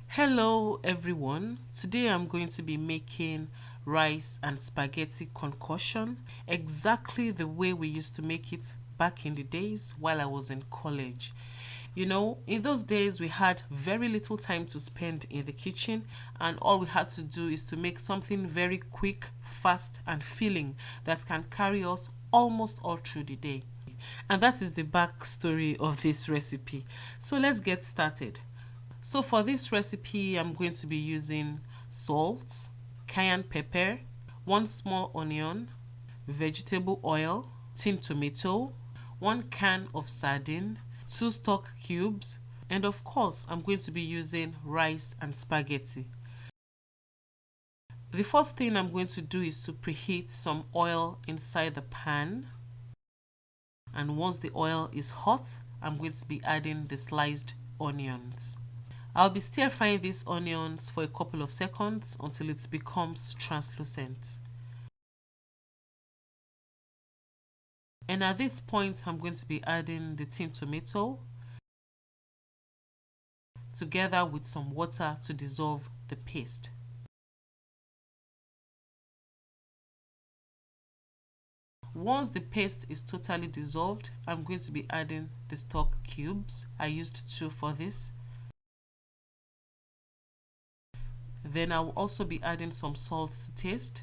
Hello everyone, today I'm going to be making rice and spaghetti concoction exactly the way we used to make it back in the days while I was in college. In those days we had very little time to spend in the kitchen, and all we had to do is to make something very quick, fast and filling that can carry us almost all through the day. And that is the backstory of this recipe. So let's get started. So for this recipe, I'm going to be using salt, cayenne pepper, 1 small onion, vegetable oil, tin tomato, 1 can of sardine, 2 stock cubes, and of course, I'm going to be using rice and spaghetti. The first thing I'm going to do is to preheat some oil inside the pan. And once the oil is hot, I'm going to be adding the sliced onions. I'll be stir frying these onions for a couple of seconds until it becomes translucent. And at this point, I'm going to be adding the tin tomato together with some water to dissolve the paste. Once the paste is totally dissolved, I'm going to be adding the stock cubes. I used 2 for this. Then I will also be adding some salt to taste.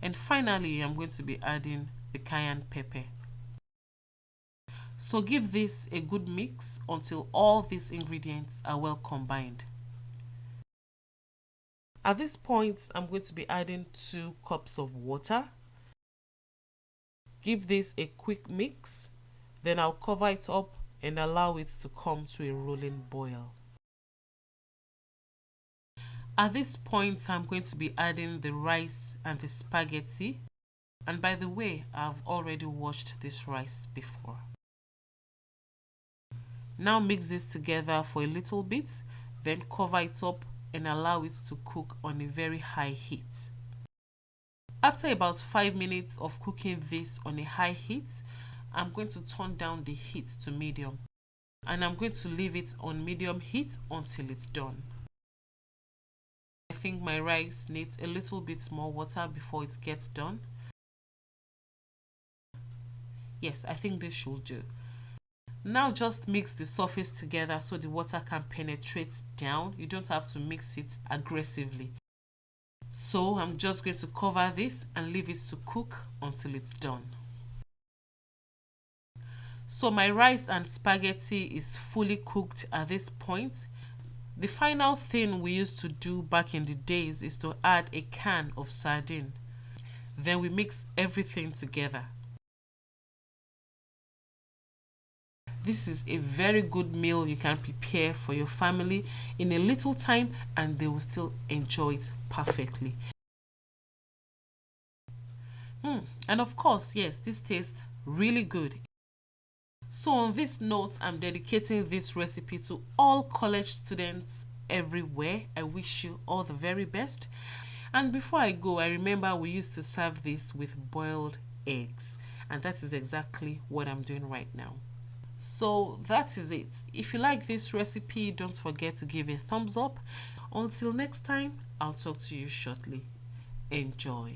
And finally, I'm going to be adding the cayenne pepper. So give this a good mix until all these ingredients are well combined. At this point, I'm going to be adding 2 cups of water. Give this a quick mix, then I'll cover it up and allow it to come to a rolling boil. At this point, I'm going to be adding the rice and the spaghetti. And by the way, I've already washed this rice before. Now mix this together for a little bit, then cover it up and allow it to cook on a very high heat. After about 5 minutes of cooking this on a high heat, I'm going to turn down the heat to medium. And I'm going to leave it on medium heat until it's done. I think my rice needs a little bit more water before it gets done. Yes, I think this should do. Now just mix the surface together so the water can penetrate down. You don't have to mix it aggressively. So I'm just going to cover this and leave it to cook until it's done. So my rice and spaghetti is fully cooked at this point. The final thing we used to do back in the days is to add a can of sardine. Then we mix everything together. This is a very good meal you can prepare for your family in a little time and they will still enjoy it perfectly. And of course, yes, this tastes really good. So on this note, I'm dedicating this recipe to all college students everywhere. I wish you all the very best. And before I go, I remember we used to serve this with boiled eggs. And that is exactly what I'm doing right now. So that is it. If you like this recipe, don't forget to give a thumbs up. Until next time, I'll talk to you shortly. Enjoy.